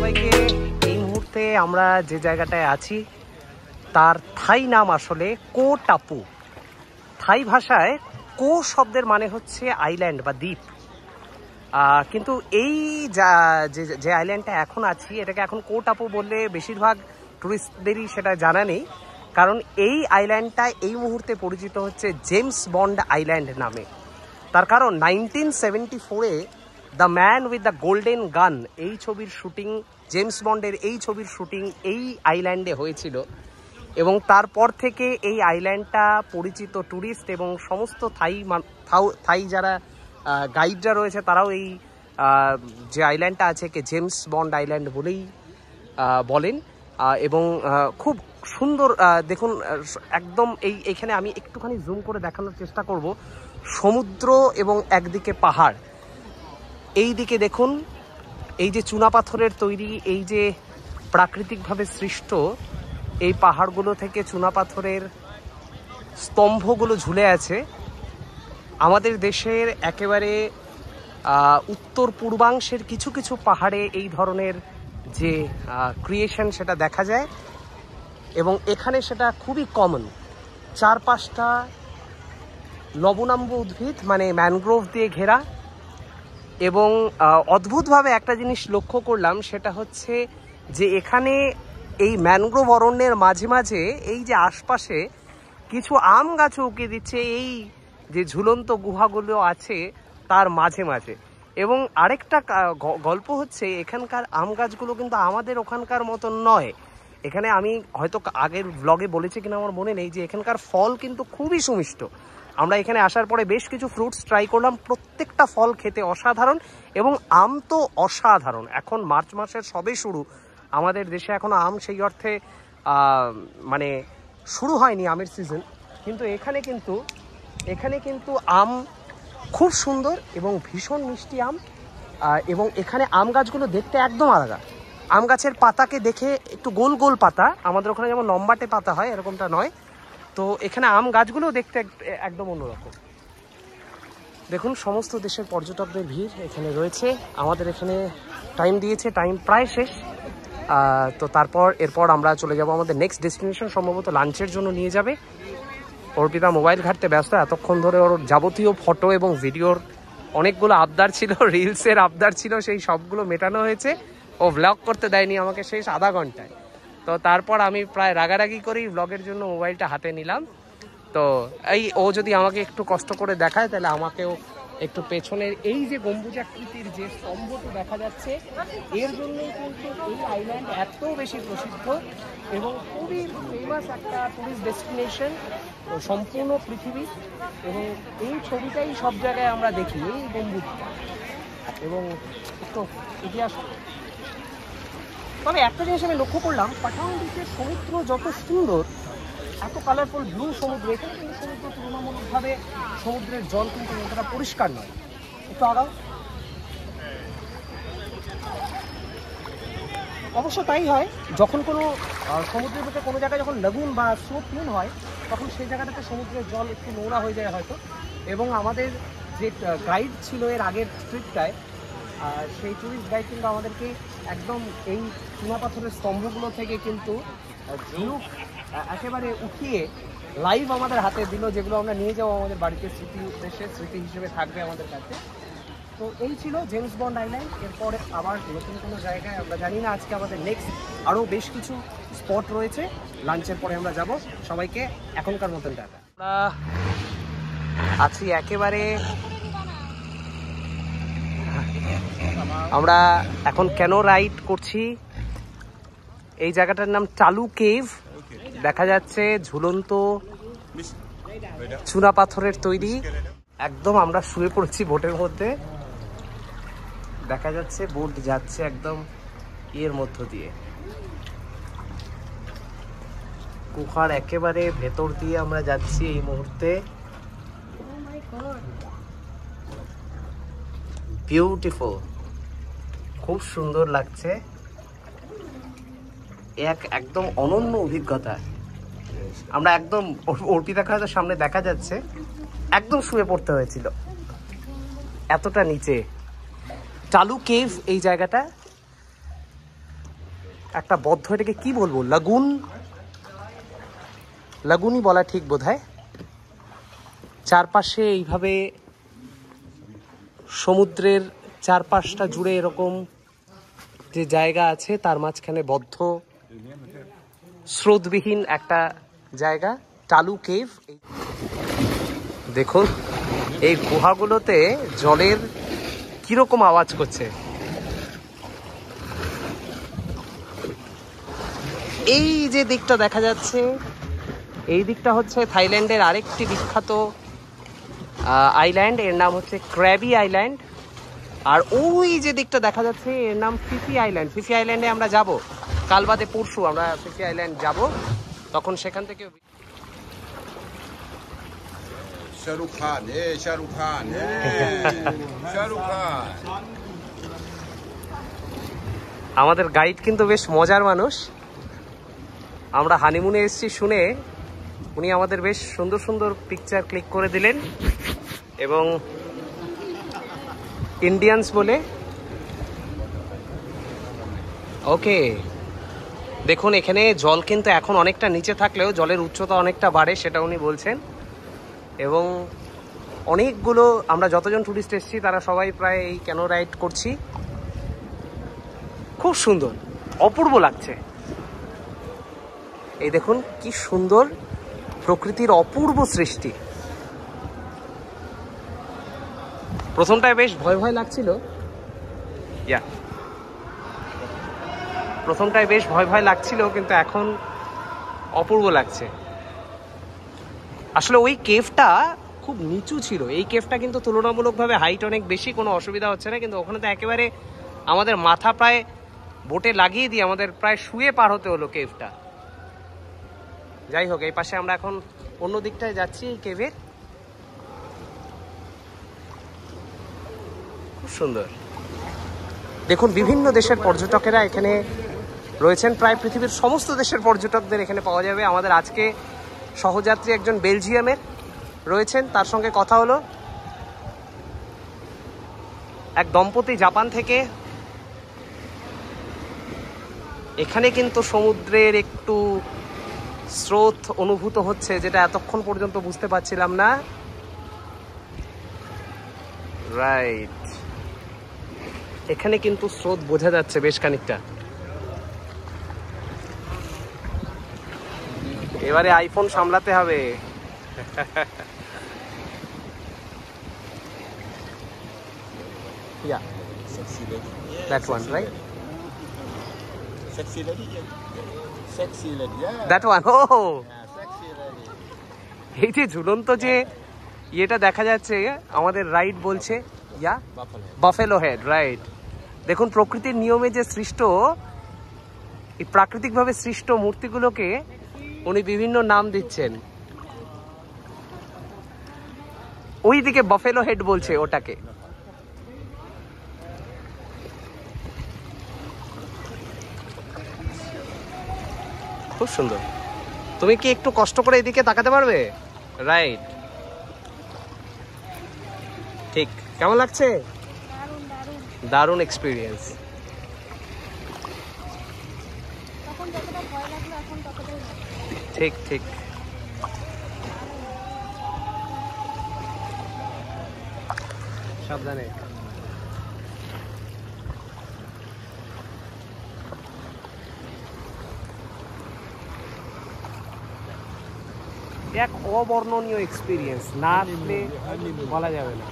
সবাইকে। এই মুহূর্তে আমরা যে জায়গাটায় আছি তার থাই নাম আসলে কো টাপু। থাই ভাষায় কো শব্দের মানে হচ্ছে আইল্যান্ড বা দ্বীপ, কিন্তু এই যে আইল্যান্ডটা এখন আছি এটাকে এখন কো টাপু বললে বেশিরভাগ টুরিস্টদেরই সেটা জানা নেই, কারণ এই আইল্যান্ডটা এই মুহূর্তে পরিচিত হচ্ছে জেমস বন্ড আইল্যান্ড নামে। তার কারণ 1974-এ the man with the golden gun এই ছবির শুটিং, জেমস বন্ডের এই ছবির শুটিং এই আইল্যান্ডে হয়েছিল, এবং তারপর থেকে এই আইল্যান্ডটা পরিচিত ট্যুরিস্ট এবং সমস্ত থাই যারা গাইডরা রয়েছে তারাও এই যে আইল্যান্ডটা আছে কে জেমস বন্ড আইল্যান্ড বলেই বলেন। এবং খুব সুন্দর, দেখুন একদম এইখানে আমি একটুখানি জুম করে দেখানোর চেষ্টা করব। সমুদ্র এবং একদিকে পাহাড়, এই দিকে দেখুন এই যে চুনাপাথরের তৈরি, এই যে প্রাকৃতিকভাবে সৃষ্ট এই পাহাড়গুলো থেকে চুনাপাথরের স্তম্ভগুলো ঝুলে আছে। আমাদের দেশের একেবারে উত্তর পূর্বাংশের কিছু কিছু পাহাড়ে এই ধরনের যে ক্রিয়েশন সেটা দেখা যায়, এবং এখানে সেটা খুবই কমন। চারপাশটা লবণাম্ব উদ্ভিদ মানে ম্যানগ্রোভ দিয়ে ঘেরা, এবং অদ্ভুতভাবে একটা জিনিস লক্ষ্য করলাম, সেটা হচ্ছে যে এখানে এই ম্যানগ্রোভ অরণ্যের মাঝে মাঝে এই যে আশপাশে কিছু আম গাছও উঁকে দিচ্ছে এই যে ঝুলন্ত গুহাগুলো আছে তার মাঝে মাঝে। এবং আরেকটা গল্প হচ্ছে এখানকার আম গাছগুলো কিন্তু আমাদের ওখানকার মতন নয়। এখানে আমি হয়তো আগের ব্লগে বলেছি কিনা আমার মনে নেই যে এখানকার ফল কিন্তু খুবই সুমিষ্ট। আমরা এখানে আসার পরে বেশ কিছু ফ্রুটস ট্রাই করলাম, প্রত্যেকটা ফল খেতে অসাধারণ, এবং আম তো অসাধারণ। এখন মার্চ মাসের সবে শুরু, আমাদের দেশে এখন আম সেই অর্থে মানে শুরু হয়নি আমের সিজন, কিন্তু এখানে কিন্তু আম খুব সুন্দর এবং ভীষণ মিষ্টি আম। এবং এখানে আম গাছগুলো দেখতে একদম আলাদা। আম গাছের পাতাকে দেখে একটু গোল গোল পাতা, আমাদের ওখানে যেমন লম্বাটে পাতা হয় এরকমটা নয়। তো এখানে আম গাছগুলোও দেখতে একদম অন্যরকম। দেখুন সমস্ত দেশের পর্যটকদের ভিড় এখানে রয়েছে। আমাদের এখানে টাইম দিয়েছে, টাইম প্রায় শেষ। তো এরপর আমরা চলে যাব আমাদের নেক্সট ডেস্টিনেশন, সম্ভবত লাঞ্চের জন্য নিয়ে যাবে। অর্পিতা মোবাইল ঘাঁটতে ব্যস্ত, এতক্ষণ ধরে ওর যাবতীয় ফটো এবং ভিডিওর অনেকগুলো আবদার ছিল, রিলসের আবদার ছিল, সেই সবগুলো মেটানো হয়েছে। ও ব্লগ করতে দেয়নি আমাকে শেষ আধা ঘন্টায়। তো তারপর আমি প্রায় রাগারাগি করেই ব্লগের জন্য মোবাইলটা হাতে নিলাম। তো ও যদি আমাকে একটু কষ্ট করে দেখায় তাহলে আমাকেও একটু পেছনের এই যে গম্বুজাকৃতির যে স্তম্ভটি দেখা যাচ্ছে, এর জন্যই কিন্তু এই আইল্যান্ড এত বেশি প্রসিদ্ধ এবং খুবই ফেমাস একটা টুরিস্ট ডেস্টিনেশন সম্পূর্ণ পৃথিবী। এবং এই ছবিটাই সব জায়গায় আমরা দেখি, এই গম্বুজটা এবং একটু ইতিহাস। তবে একটা জিনিস আমি লক্ষ্য করলাম, পাঠান দ্বীপের সমুদ্র যত সুন্দর, এত কালারফুল ব্লু সমুদ্র, এখানে কিন্তু সমুদ্র তুলনামূলকভাবে সমুদ্রের জল কিন্তু অতটা পরিষ্কার নয়। একটু আগাও। অবশ্য তাই হয়, যখন কোনো সমুদ্রের ভিতরে কোনো জায়গায় যখন লাগুন বা স্রোত পূর্ণ হয় তখন সেই জায়গাটাতে সমুদ্রের জল একটু নোংরা হয়ে যায় হয়তো। এবং আমাদের যে গাইড ছিল এর আগের ট্রিপটায়, সেই ট্যুরিস্ট গাইড কিন্তু আমাদেরকে একদম এই চুনাপাথরের স্তম্ভগুলো থেকে কিন্তু ঝিনুক একেবারে উঠিয়ে লাইভ আমাদের হাতে দিল, যেগুলো আমরা নিয়ে যাবো আমাদের বাড়িতে স্মৃতি হিসেবে থাকবে আমাদের কাছে। তো এই ছিল জেমস বন্ড আইল্যান্ড। এরপরে আবার নতুন কোনো জায়গায় আমরা জানি না। আজকে আমাদের নেক্সট আরও বেশ কিছু স্পট রয়েছে, লাঞ্চের পরে আমরা যাব। সবাইকে এখনকার মতন টাটা। আমরা আছি একেবারে, আমরা এখন কেন রাইড করছি, এই জায়গাটার নাম টালু কেভ। দেখা যাচ্ছে ঝুলন্ত চুনা পাথরের তৈরি, একদম আমরা শুয়ে পড়েছি বোটের মধ্যে। দেখা যাচ্ছে বোট যাচ্ছে একদম এর মধ্য দিয়ে, গুহার একেবারে ভেতর দিয়ে আমরা যাচ্ছি এই মুহূর্তে। বিউটিফুল, খুব সুন্দর লাগছে, একদম অনন্য অভিজ্ঞতা। আমরা একদম অর্পিতাকে হয়তো সামনে দেখা যাচ্ছে, একদম শুয়ে পড়তে হয়েছিল এতটা নিচে। টালু কেভ এই জায়গাটা, একটা বদ্ধ, এটাকে কি বলবো, লাগুন, লাগুনই বলা ঠিক বোধহয়। চারপাশে এইভাবে সমুদ্রের চারপাশটা জুড়ে এরকম যে জায়গা আছে, তার মাঝখানে বদ্ধ স্রোতবিহীন একটা জায়গা, টালু কেভ। দেখুন এই গুহাগুলোতে জলের কিরকম আওয়াজ করছে। এই যে দিকটা দেখা যাচ্ছে, এই দিকটা হচ্ছে থাইল্যান্ডের আরেকটি বিখ্যাত আইল্যান্ড, এর নাম হচ্ছে ক্র্যাবি আইল্যান্ড। আর ওই যে দিকটা দেখা যাচ্ছে এর নাম ফিফি আইল্যান্ড। ফিফি আইল্যান্ডে আমরা যাব কাল বাদে পরশু, আমরা ফিফি আইল্যান্ড যাব, তখন সেখান থেকে শাহরুখ খান, শাহরুখ খান, শাহরুখ খান। আমাদের গাইড কিন্তু বেশ মজার মানুষ। আমরা হানিমুনে এসেছি শুনে উনি আমাদের বেশ সুন্দর সুন্দর পিকচার ক্লিক করে দিলেন, এবং ইন্ডিয়ানস বলে। ওকে, দেখুন এখানে জল কিন্তু এখন অনেকটা নিচে থাকলেও জলের উচ্চতা অনেকটা বাড়ে, সেটা উনি বলছেন। এবং অনেকগুলো, আমরা যতজন টুরিস্ট এসেছি তারা সবাই প্রায় এই ক্যানো রাইড করছি। খুব সুন্দর, অপূর্ব লাগছে। এই দেখুন কি সুন্দর প্রকৃতির অপূর্ব সৃষ্টি। প্রথমটায় বেশ ভয় ভয় লাগছিল, প্রথমটায় বেশ ভয় ভয় লাগছিল, কিন্তু এখন অপূর্ব লাগছে। আসলে ওই কেভটা খুব নিচু ছিল, এই কেভটা কিন্তু তুলনামূলকভাবে হাইট অনেক বেশি, কোনো অসুবিধা হচ্ছে না। কিন্তু ওখানে তো একেবারে আমাদের মাথা প্রায় বোটে লাগিয়ে দিয়ে আমাদের প্রায় শুয়ে পার হতে হলো কেভটা। যাই হোক, এই পাশে আমরা এখন অন্য দিকটায় যাচ্ছি এই কেভের। খুব সুন্দর। দেখুন বিভিন্ন দেশের পর্যটকেরা এখানে রয়েছেন, প্রায় পৃথিবীর সমস্ত দেশের পর্যটকদের এখানে পাওয়া যাবে। আমাদের আজকে সহযাত্রী একজন বেলজিয়ামের রয়েছেন, তার সঙ্গে কথা হলো। এক দম্পতি জাপান থেকে। এখানে কিন্তু সমুদ্রের একটু স্রোত অনুভূত হচ্ছে, যেটা এতক্ষণ পর্যন্ত বুঝতে পারছিলাম না। রাইট, এখানে কিন্তু স্রোত বোঝা যাচ্ছে বেশ খানিকটা। এবারে আইফোন সামলাতে হবে। Yeah, Sexy lady. Yeah, that one, sexy right? lady. Sexy lady. Yeah. Sexy lady. Yeah. That one. Oh, Yeah, sexy lady. এই যে ঝুলন্ত যে ইয়েটা দেখা যাচ্ছে, আমাদের রাইড বলছে Buffalo. Buffalo head, right. দেখুন প্রকৃতির নিয়মে যে সৃষ্ট, এই প্রাকৃতিকভাবে সৃষ্ট মূর্তিগুলোকে উনি বিভিন্ন নাম দিচ্ছেন। ওই দিকে বাফেলো হেড বলছে ওটাকে। খুব সুন্দর। তুমি কি একটু কষ্ট করে এদিকে তাকাতে পারবে? রাইট, ঠিক। কেমন লাগছে? দারুণ এক্সপিরিয়েন্স। ঠিক ঠিক। সাবধানে। এক অবর্ণনীয় এক্সপিরিয়েন্স, না আসলে বলা যাবে না।